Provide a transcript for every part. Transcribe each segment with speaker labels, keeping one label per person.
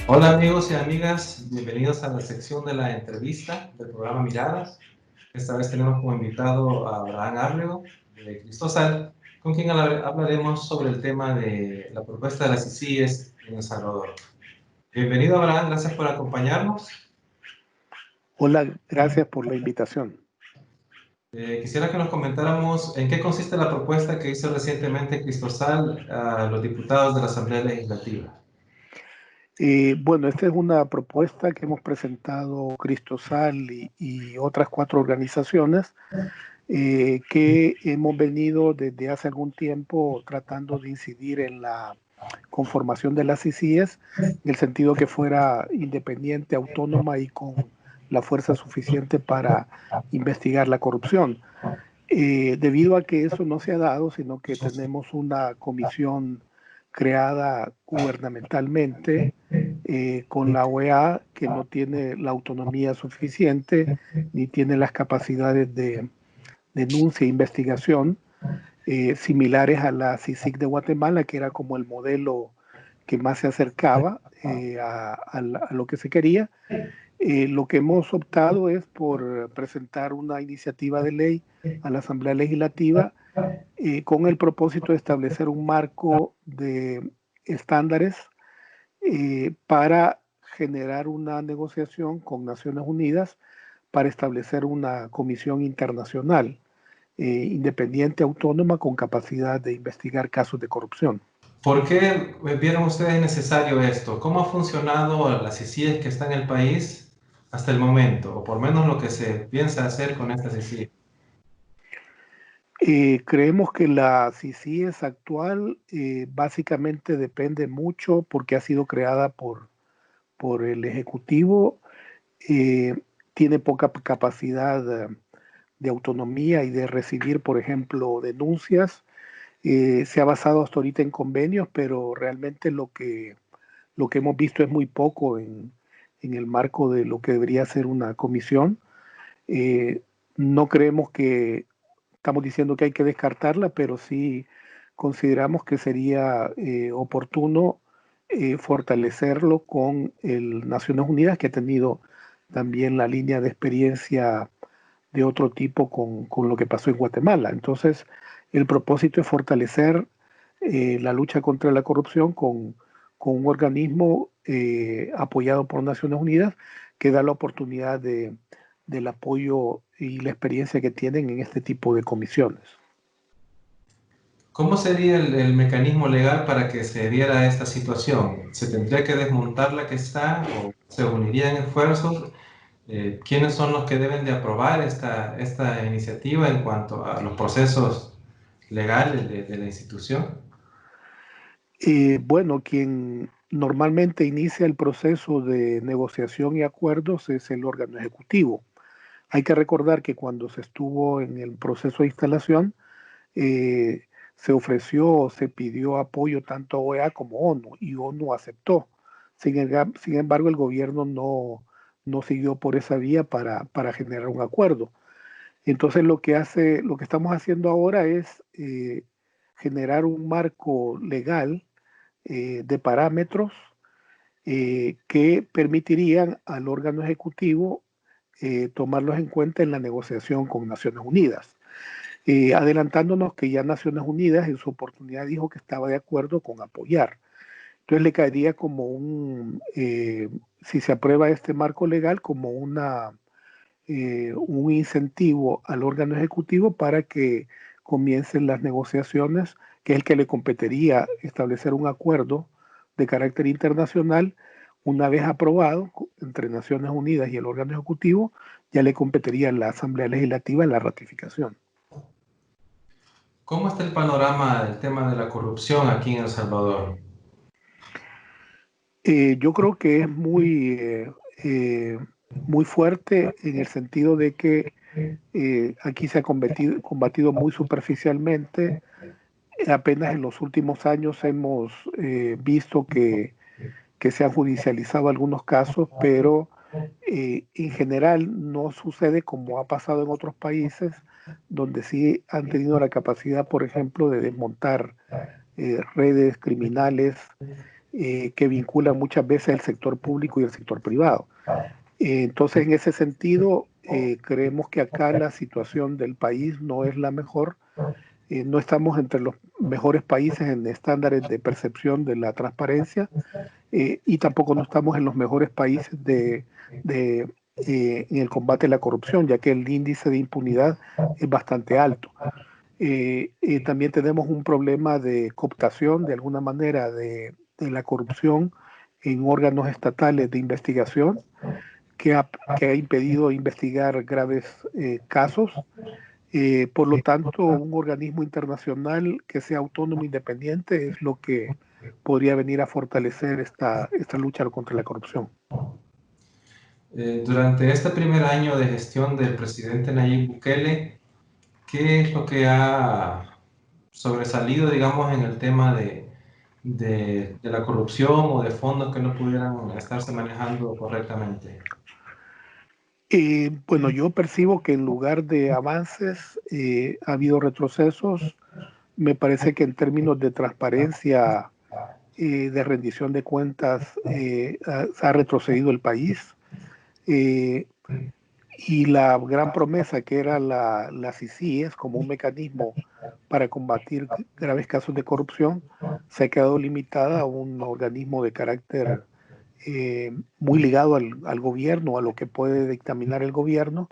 Speaker 1: Hola amigos y amigas, bienvenidos a la sección de la entrevista del programa Miradas. Esta vez tenemos como invitado a Abraham Arleo de Cristosal, con quien hablaremos sobre el tema de la propuesta de las ICIES en El Salvador. Bienvenido Abraham, gracias por acompañarnos.
Speaker 2: Hola, gracias por la invitación.
Speaker 1: Quisiera que nos comentáramos en qué consiste la propuesta que hizo recientemente Cristosal a los diputados de la Asamblea Legislativa.
Speaker 2: Bueno, esta es una propuesta que hemos presentado Cristosal y otras 4 organizaciones que hemos venido desde hace algún tiempo tratando de incidir en la conformación de las ICIES, en el sentido que fuera independiente, autónoma y con la fuerza suficiente para investigar la corrupción. Debido a que eso no se ha dado, sino que tenemos una comisión creada gubernamentalmente con la OEA que no tiene la autonomía suficiente ni tiene las capacidades de denuncia e investigación similares a la CICIG de Guatemala, que era como el modelo que más se acercaba a lo que se quería. Lo que hemos optado es por presentar una iniciativa de ley a la Asamblea Legislativa con el propósito de establecer un marco de estándares para generar una negociación con Naciones Unidas para establecer una comisión internacional independiente, autónoma, con capacidad de investigar casos de corrupción.
Speaker 1: ¿Por qué vieron ustedes necesario esto? ¿Cómo ha funcionado las ICIES que está en el país hasta el momento? O por lo menos lo que se piensa hacer con estas ICIES.
Speaker 2: Creemos que la CICIES actual básicamente depende mucho porque ha sido creada por el Ejecutivo, eh, tiene poca capacidad de autonomía y de recibir, por ejemplo, denuncias. Se ha basado hasta ahorita en convenios, pero realmente lo que hemos visto es muy poco en el marco de lo que debería ser una comisión. Eh, no creemos que estamos diciendo que hay que descartarla, pero sí consideramos que sería oportuno fortalecerlo con el Naciones Unidas, que ha tenido también la línea de experiencia de otro tipo con lo que pasó en Guatemala. Entonces, el propósito es fortalecer la lucha contra la corrupción con un organismo apoyado por Naciones Unidas que da la oportunidad del apoyo y la experiencia que tienen en este tipo de comisiones.
Speaker 1: ¿Cómo sería el mecanismo legal para que se diera esta situación? ¿Se tendría que desmontar la que está o se unirían esfuerzos? ¿Quiénes son los que deben de aprobar esta iniciativa en cuanto a los procesos legales de la institución?
Speaker 2: Bueno, quien normalmente inicia el proceso de negociación y acuerdos es el órgano ejecutivo. Hay que recordar que cuando se estuvo en el proceso de instalación, eh, se ofreció o se pidió apoyo tanto a OEA como ONU y ONU aceptó. Sin embargo, el gobierno no siguió por esa vía para generar un acuerdo. Entonces, lo que estamos haciendo ahora es generar un marco legal de parámetros que permitirían al órgano ejecutivo tomarlos en cuenta en la negociación con Naciones Unidas. Adelantándonos que ya Naciones Unidas en su oportunidad dijo que estaba de acuerdo con apoyar. Entonces le caería como si se aprueba este marco legal, como un incentivo al órgano ejecutivo para que comiencen las negociaciones, que es el que le competiría establecer un acuerdo de carácter internacional. Una vez aprobado entre Naciones Unidas y el órgano ejecutivo, ya le competiría a la Asamblea Legislativa la ratificación.
Speaker 1: ¿Cómo está el panorama del tema de la corrupción aquí en El Salvador?
Speaker 2: Yo creo que es eh, muy fuerte en el sentido de que aquí se ha combatido muy superficialmente. Apenas en los últimos años hemos visto que se han judicializado algunos casos, pero en general no sucede como ha pasado en otros países, donde sí han tenido la capacidad, por ejemplo, de desmontar redes criminales que vinculan muchas veces el sector público y el sector privado. Entonces, en ese sentido, creemos que acá la situación del país no es la mejor. No estamos entre los mejores países en estándares de percepción de la transparencia, y tampoco no estamos en los mejores países en el combate a la corrupción, ya que el índice de impunidad es bastante alto. También tenemos un problema de cooptación, de alguna manera, de la corrupción en órganos estatales de investigación, que ha impedido investigar graves casos. Por lo tanto, un organismo internacional que sea autónomo e independiente es lo que podría venir a fortalecer esta lucha contra la corrupción.
Speaker 1: Durante este primer año de gestión del presidente Nayib Bukele, ¿qué es lo que ha sobresalido, digamos, en el tema de la corrupción o de fondos que no pudieran estarse manejando correctamente?
Speaker 2: Bueno, yo percibo que en lugar de avances ha habido retrocesos. Me parece que en términos de transparencia, de rendición de cuentas, ha retrocedido el país. Y la gran promesa que era la CICIES como un mecanismo para combatir graves casos de corrupción se ha quedado limitada a un organismo de carácter muy ligado al gobierno, a lo que puede dictaminar el gobierno,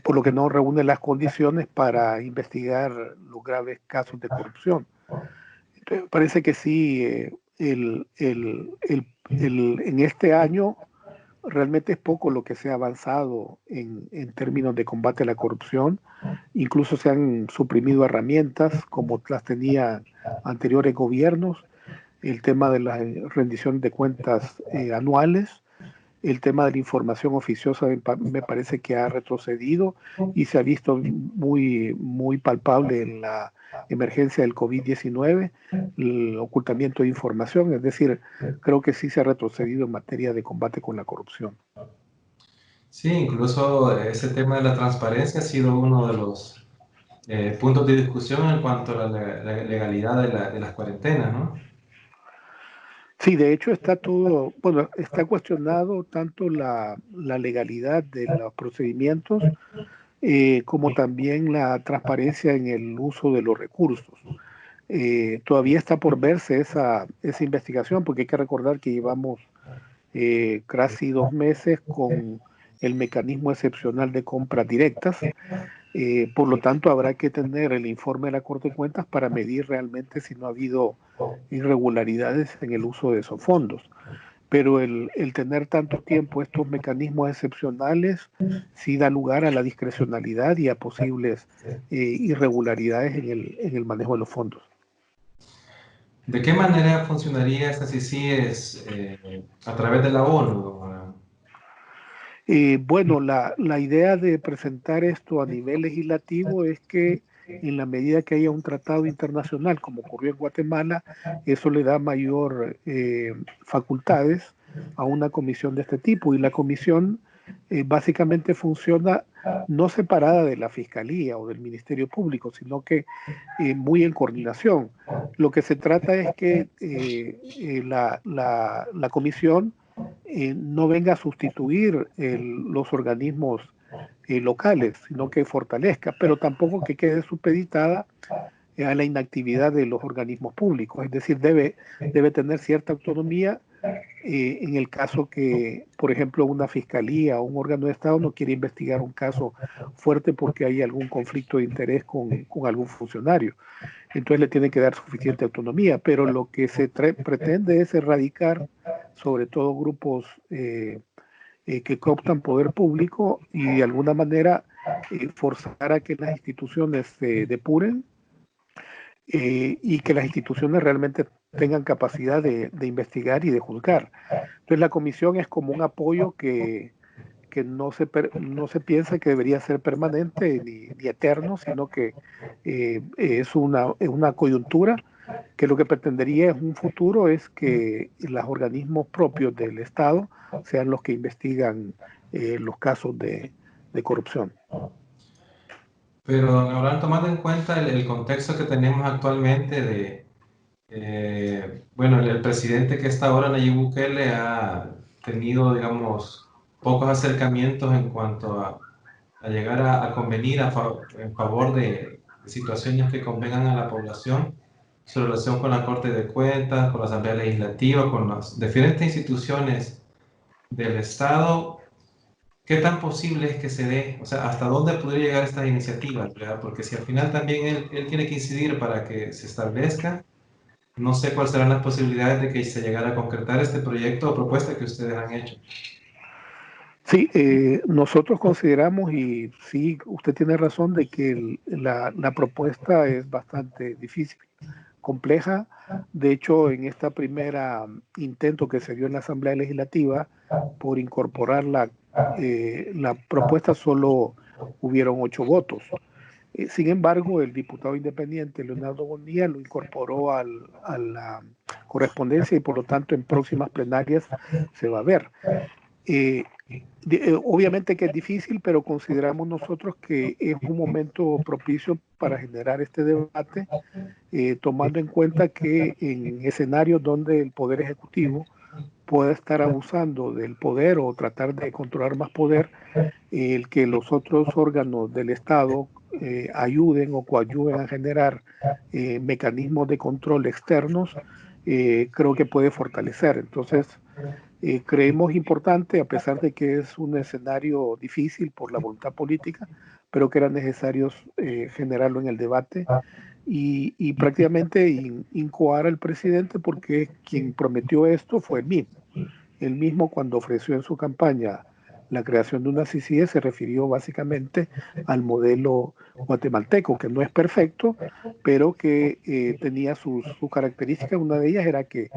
Speaker 2: por lo que no reúne las condiciones para investigar los graves casos de corrupción. Entonces, parece que sí, en este año realmente es poco lo que se ha avanzado en términos de combate a la corrupción. Incluso se han suprimido herramientas como las tenía anteriores gobiernos, el tema de la rendición de cuentas anuales, el tema de la información oficiosa me parece que ha retrocedido y se ha visto muy, muy palpable en la emergencia del COVID-19, el ocultamiento de información. Es decir, creo que sí se ha retrocedido en materia de combate con la corrupción.
Speaker 1: Sí, incluso ese tema de la transparencia ha sido uno de los puntos de discusión en cuanto a la legalidad de las cuarentenas, ¿no?
Speaker 2: Sí, de hecho está todo, bueno, está cuestionado tanto la legalidad de los procedimientos, como también la transparencia en el uso de los recursos. Todavía está por verse esa investigación, porque hay que recordar que llevamos casi 2 meses con el mecanismo excepcional de compras directas. Por lo tanto, habrá que tener el informe de la Corte de Cuentas para medir realmente si no ha habido irregularidades en el uso de esos fondos. Pero el tener tanto tiempo estos mecanismos excepcionales sí da lugar a la discrecionalidad y a posibles irregularidades en el manejo de los fondos.
Speaker 1: ¿De qué manera funcionaría esta CICIES a través de la ONU?
Speaker 2: Bueno, la idea de presentar esto a nivel legislativo es que en la medida que haya un tratado internacional, como ocurrió en Guatemala, eso le da mayor facultades a una comisión de este tipo. Y la comisión básicamente funciona no separada de la Fiscalía o del Ministerio Público, sino que muy en coordinación. Lo que se trata es que la comisión no venga a sustituir los organismos locales, sino que fortalezca, pero tampoco que quede supeditada a la inactividad de los organismos públicos. Es decir, debe tener cierta autonomía en el caso que, por ejemplo, una fiscalía o un órgano de Estado no quiere investigar un caso fuerte porque hay algún conflicto de interés con algún funcionario. Entonces le tiene que dar suficiente autonomía, pero lo que se pretende es erradicar sobre todo grupos que cooptan poder público y de alguna manera forzar a que las instituciones se depuren, y que las instituciones realmente tengan capacidad de investigar y de juzgar. Entonces la comisión es como un apoyo que no se piensa que debería ser permanente ni eterno, sino que es una coyuntura que lo que pretendería en un futuro es que los organismos propios del Estado sean los que investigan los casos de corrupción.
Speaker 1: Pero, don Abraham, tomando en cuenta el contexto que tenemos actualmente Bueno, el presidente que está ahora, Nayib Bukele, ha tenido, digamos, pocos acercamientos en cuanto a llegar a convenir en favor de situaciones que convengan a la población, su relación con la Corte de Cuentas, con la Asamblea Legislativa, con las diferentes instituciones del Estado. ¿Qué tan posible es que se dé? O sea, ¿hasta dónde podría llegar estas iniciativas, ¿verdad? Porque si al final también él tiene que incidir para que se establezca, no sé cuáles serán las posibilidades de que se llegara a concretar este proyecto o propuesta que ustedes han hecho.
Speaker 2: Sí, nosotros consideramos, y sí, usted tiene razón, de que la propuesta es bastante difícil, compleja. De hecho, en esta primera intento que se dio en la Asamblea Legislativa por incorporar la propuesta, solo hubieron 8 votos. Sin embargo, el diputado independiente Leonardo Bonilla lo incorporó a la correspondencia y por lo tanto en próximas plenarias se va a ver. Eh, Obviamente que es difícil, pero consideramos nosotros que es un momento propicio para generar este debate, tomando en cuenta que en escenarios donde el Poder Ejecutivo pueda estar abusando del poder o tratar de controlar más poder, el que los otros órganos del Estado ayuden o coadyuven a generar mecanismos de control externos, creo que puede fortalecer. Entonces, creemos importante, a pesar de que es un escenario difícil por la voluntad política, pero que era necesario generarlo en el debate y prácticamente incoar al presidente, porque quien prometió esto fue él mismo. Él mismo, cuando ofreció en su campaña la creación de una CICIE, se refirió básicamente al modelo guatemalteco, que no es perfecto, pero que tenía sus características. Una de ellas era que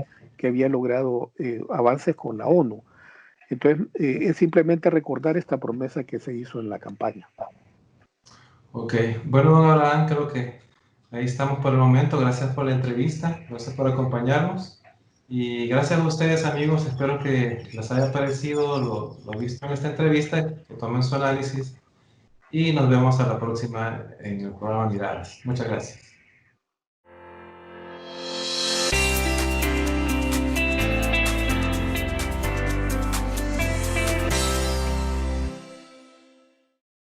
Speaker 2: había logrado avances con la ONU. Entonces, es simplemente recordar esta promesa que se hizo en la campaña.
Speaker 1: Ok, bueno, don Abraham, creo que ahí estamos por el momento. Gracias por la entrevista, gracias por acompañarnos. Y gracias a ustedes, amigos. Espero que les haya parecido lo visto en esta entrevista, que tomen su análisis y nos vemos a la próxima en el programa Miradas. Muchas gracias.